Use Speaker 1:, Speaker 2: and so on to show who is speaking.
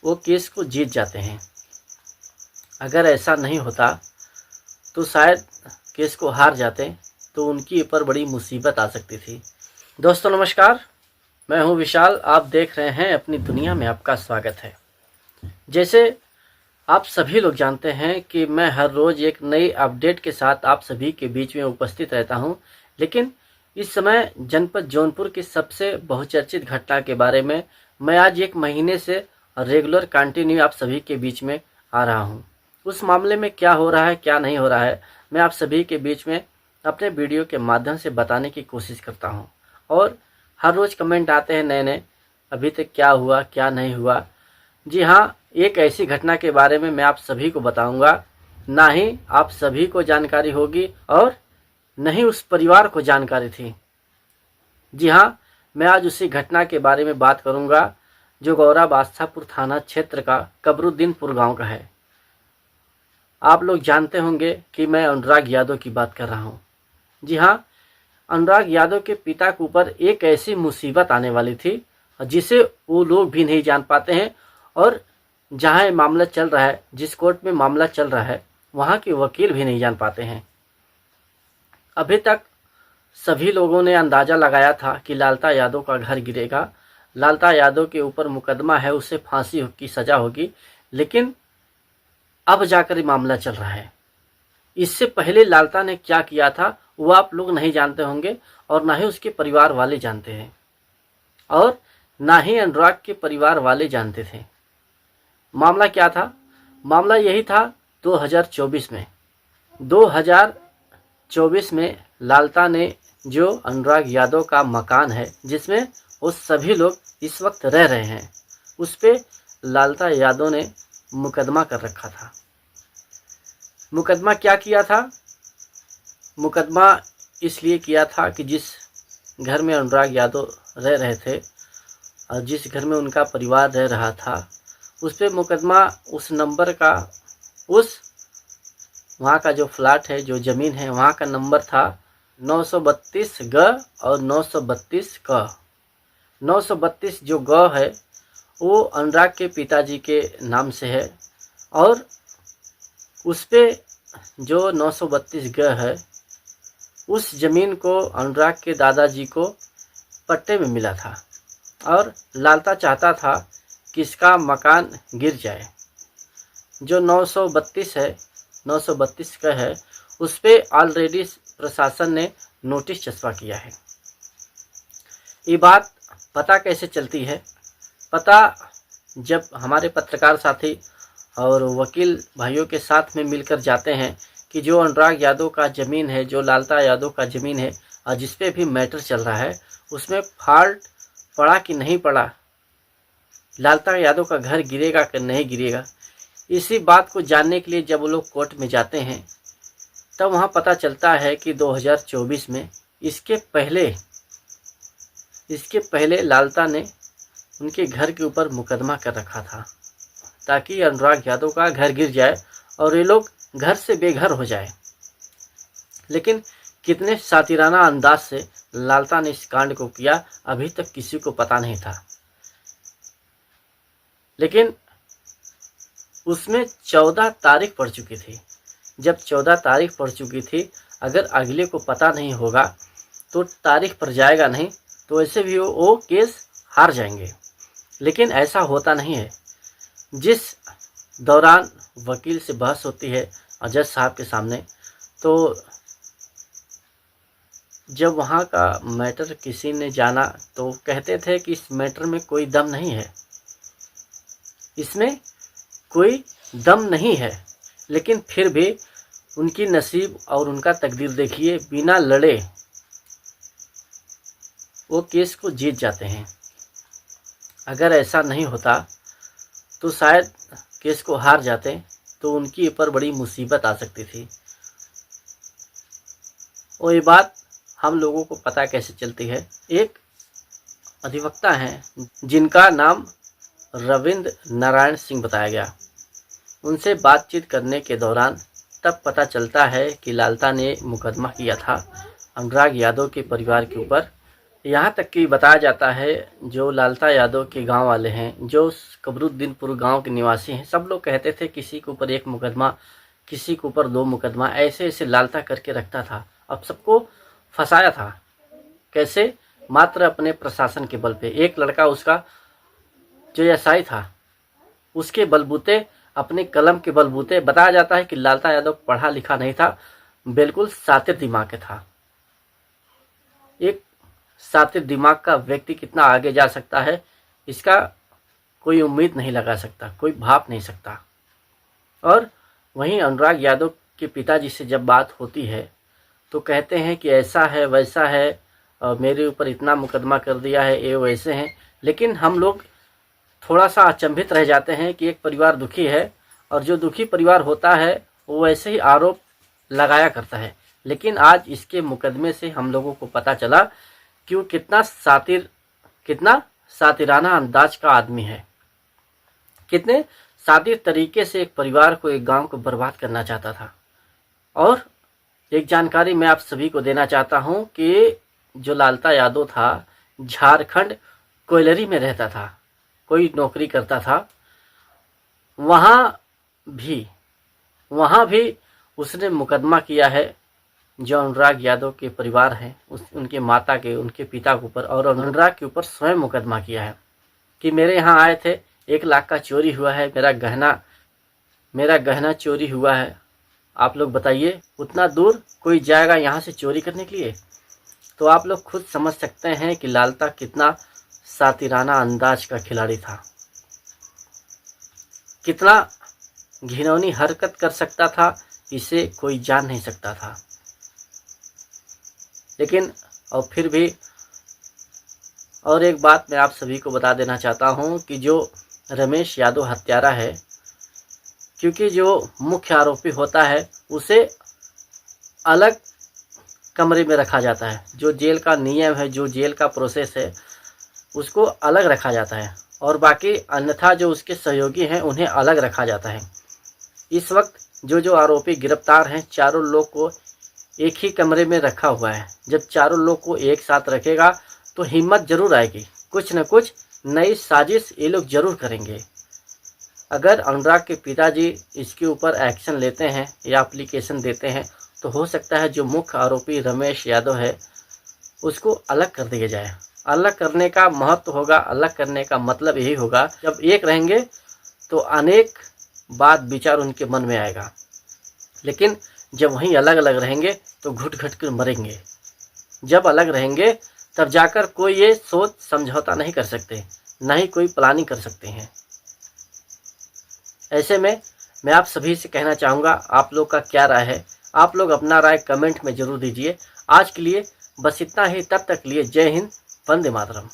Speaker 1: वो केस को जीत जाते हैं। अगर ऐसा नहीं होता तो शायद केस को हार जाते, तो उनके ऊपर बड़ी मुसीबत आ सकती थी। दोस्तों नमस्कार, मैं हूं विशाल। आप देख रहे हैं अपनी दुनिया में, आपका स्वागत है। जैसे आप सभी लोग जानते हैं कि मैं हर रोज़ एक नई अपडेट के साथ आप सभी के बीच में उपस्थित रहता हूं, लेकिन इस समय जनपद जौनपुर की सबसे बहुचर्चित घटना के बारे में मैं आज एक महीने से रेगुलर कंटिन्यू आप सभी के बीच में आ रहा हूं। उस मामले में क्या हो रहा है, क्या नहीं हो रहा है, मैं आप सभी के बीच में अपने वीडियो के माध्यम से बताने की कोशिश करता हूं। और हर रोज़ कमेंट आते हैं नए नए, अभी तक क्या हुआ क्या नहीं हुआ। जी हाँ, एक ऐसी घटना के बारे में मैं आप सभी को बताऊंगा, ना ही आप सभी को जानकारी होगी और न ही उस परिवार को जानकारी थी। जी हाँ, मैं आज उसी घटना के बारे में बात करूंगा जो गौरा बादशाहपुर थाना क्षेत्र का कबरुद्दीनपुर गांव का है। आप लोग जानते होंगे कि मैं अनुराग यादव की बात कर रहा हूं। जी हाँ, अनुराग यादव के पिता के ऊपर एक ऐसी मुसीबत आने वाली थी जिसे वो लोग भी नहीं जान पाते हैं, और जहां मामला चल रहा है, जिस कोर्ट में मामला चल रहा है, वहां के वकील भी नहीं जान पाते हैं। अभी तक सभी लोगों ने अंदाज़ा लगाया था कि लालता यादव का घर गिरेगा, लालता यादव के ऊपर मुकदमा है, उसे फांसी की सज़ा होगी, लेकिन अब जाकर ये मामला चल रहा है। इससे पहले लालता ने क्या किया था वो आप लोग नहीं जानते होंगे, और ना ही उसके परिवार वाले जानते हैं, और ना ही अनुराग के परिवार वाले जानते थे। मामला क्या था? मामला यही था 2024 में 2024 में लालता ने जो अनुराग यादव का मकान है, जिसमें वो सभी लोग इस वक्त रह रहे हैं, उस पे लालता यादव ने मुकदमा कर रखा था। मुकदमा क्या किया था? मुकदमा इसलिए किया था कि जिस घर में अनुराग यादव रह रहे थे और जिस घर में उनका परिवार रह रहा था, उस पे मुकदमा, उस नंबर का, उस वहाँ का जो फ्लैट है, जो ज़मीन है, वहाँ का नंबर था 932 ग और 932 क। 932 जो ग है वो अनुराग के पिताजी के नाम से है, और उस पे जो 932 ग है, उस ज़मीन को अनुराग के दादाजी को पट्टे में मिला था, और लालता चाहता था कि इसका मकान गिर जाए। जो 932 है, 932 का है, उस पे ऑलरेडी प्रशासन ने नोटिस चस्पा किया है। ये बात पता कैसे चलती है? पता जब हमारे पत्रकार साथी और वकील भाइयों के साथ में मिलकर जाते हैं कि जो अनुराग यादव का ज़मीन है, जो लालता यादव का ज़मीन है, और जिस पे भी मैटर चल रहा है, उसमें फॉल्ट पड़ा कि नहीं पड़ा, लालता यादव का घर गिरेगा कि नहीं गिरेगा, इसी बात को जानने के लिए जब वो लोग कोर्ट में जाते हैं, तब वहाँ पता चलता है कि 2024 में इसके पहले लालता ने उनके घर के ऊपर मुकदमा कर रखा था, ताकि अनुराग यादव का घर गिर जाए और ये लोग घर से बेघर हो जाए। लेकिन कितने सातिराना अंदाज से लालता ने इस कांड को किया, अभी तक किसी को पता नहीं था। लेकिन उसमें 14 तारीख पड़ चुकी थी। जब 14 तारीख पड़ चुकी थी, अगर अगले को पता नहीं होगा तो तारीख पर जाएगा नहीं, तो ऐसे भी वो केस हार जाएंगे। लेकिन ऐसा होता नहीं है। जिस दौरान वकील से बहस होती है और जज साहब के सामने, तो जब वहाँ का मैटर किसी ने जाना तो कहते थे कि इस मैटर में कोई दम नहीं है, इसमें कोई दम नहीं है। लेकिन फिर भी उनकी नसीब और उनका तकदीर देखिए, बिना लड़े वो केस को जीत जाते हैं। अगर ऐसा नहीं होता तो शायद केस को हार जाते, तो उनके ऊपर बड़ी मुसीबत आ सकती थी। और ये बात हम लोगों को पता कैसे चलती है? एक अधिवक्ता हैं जिनका नाम रविंद्र नारायण सिंह बताया गया, उनसे बातचीत करने के दौरान तब पता चलता है कि लालता ने मुकदमा किया था अनुराग यादव के परिवार के ऊपर यहाँ तक कि बताया जाता है जो लालता यादव के गांव वाले हैं, जो कबरुद्दीनपुर गांव के निवासी हैं, सब लोग कहते थे किसी के ऊपर 1 मुकदमा, किसी के ऊपर 2 मुकदमा, ऐसे ऐसे लालता करके रखता था। अब सबको फंसाया था। कैसे? मात्र अपने प्रशासन के बल पे। एक लड़का उसका जो एसआई था, उसके बलबूते, अपने कलम के बलबूते। बताया जाता है कि लालता यादव पढ़ा लिखा नहीं था, बिल्कुल सातिर दिमाग का था। एक सातिर दिमाग का व्यक्ति कितना आगे जा सकता है, इसका कोई उम्मीद नहीं लगा सकता, कोई भाप नहीं सकता। और वहीं अनुराग यादव के पिताजी से जब बात होती है तो कहते हैं कि ऐसा है, वैसा है, और मेरे ऊपर इतना मुकदमा कर दिया है, ये वैसे हैं। लेकिन हम लोग थोड़ा सा अचंभित रह जाते हैं कि एक परिवार दुखी है, और जो दुखी परिवार होता है वो वैसे ही आरोप लगाया करता है। लेकिन आज इसके मुकदमे से हम लोगों को पता चला कि वो कितना सातिराना अंदाज का आदमी है, कितने सातिर तरीके से एक परिवार को, एक गांव को बर्बाद करना चाहता था। और एक जानकारी मैं आप सभी को देना चाहता हूं कि जो लालता यादव था, झारखंड कोयलरी में रहता था, कोई नौकरी करता था। वहाँ भी उसने मुकदमा किया है जो अनुराग यादव के परिवार हैं, उनके माता के, उनके पिता के ऊपर, और अनुराग के ऊपर स्वयं मुकदमा किया है कि मेरे यहाँ आए थे, 1 लाख का चोरी हुआ है, मेरा गहना चोरी हुआ है। आप लोग बताइए, उतना दूर कोई जाएगा यहाँ से चोरी करने के लिए? तो आप लोग खुद समझ सकते हैं कि लालता कितना सातिराना अंदाज का खिलाड़ी था, कितना घिनौनी हरकत कर सकता था, इसे कोई जान नहीं सकता था। लेकिन और फिर भी और एक बात मैं आप सभी को बता देना चाहता हूं कि जो रमेश यादव हत्यारा है, क्योंकि जो मुख्य आरोपी होता है उसे अलग कमरे में रखा जाता है। जो जेल का नियम है, जो जेल का प्रोसेस है, उसको अलग रखा जाता है, और बाकी अन्यथा जो उसके सहयोगी हैं उन्हें अलग रखा जाता है। इस वक्त जो आरोपी गिरफ्तार हैं, चारों लोग को एक ही कमरे में रखा हुआ है। जब चारों लोग को एक साथ रखेगा तो हिम्मत जरूर आएगी, कुछ न कुछ नई साजिश ये लोग जरूर करेंगे। अगर अनुराग के पिताजी इसके ऊपर एक्शन लेते हैं या एप्लीकेशन देते हैं तो हो सकता है जो मुख्य आरोपी रमेश यादव है उसको अलग कर दिया जाए। अलग करने का महत्व होगा, अलग करने का मतलब यही होगा, जब एक रहेंगे तो अनेक बात विचार उनके मन में आएगा, लेकिन जब वहीं अलग अलग रहेंगे तो घुट घुट कर मरेंगे। जब अलग रहेंगे तब जाकर कोई ये सोच समझौता नहीं कर सकते, ना ही कोई प्लानिंग कर सकते हैं। ऐसे में मैं आप सभी से कहना चाहूँगा, आप लोग का क्या राय है? आप लोग अपना राय कमेंट में ज़रूर दीजिए। आज के लिए बस इतना ही, तब तक लिए जय हिंद, वंदे मातरम।